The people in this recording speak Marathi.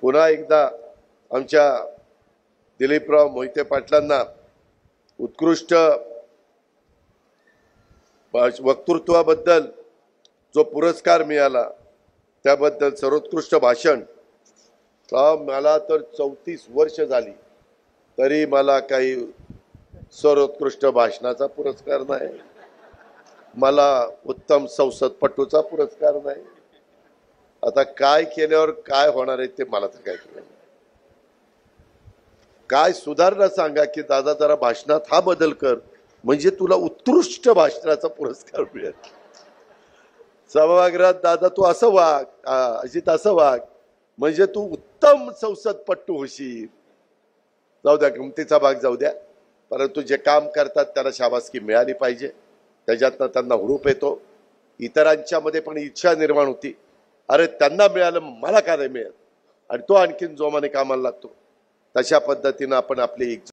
पुन्हा एकदा आमच्या दिलीपराव मोहिते पाटलांना उत्कृष्ट वक्तृत्वाबद्दल जो पुरस्कार मिळाला त्याबद्दल सर्वोत्कृष्ट भाषण। मला तर 34 वर्ष झाली तरी मला काही सर्वोत्कृष्ट भाषणाचा पुरस्कार नाही, मला उत्तम संसदपटूचा पुरस्कार नाही। आता काय केल्यावर काय होणार आहे ते मला तर काय कळलं। काय सुधारणा सांगा की दादा जरा भाषणात हा बदल कर म्हणजे तुला उत्कृष्ट भाषणाचा पुरस्कार मिळेल। सभागृहात दादा तू असं वाग, अजित असं वाग म्हणजे तू उत्तम संसदपटू होशील। जाऊ द्या, गमतीचा भाग जाऊ द्या, परंतु जे काम करतात त्याला शाबासकी मिळाली पाहिजे, त्याच्यातनं त्यांना हुरूप येतो। इतरांच्या मध्ये पण इच्छा निर्माण होती, अरे त्यांना मिळालं मला का नाही मिळत, आणि तो आणखीन जोमाने कामाला लागतो। तशा पद्धतीनं आपण आपली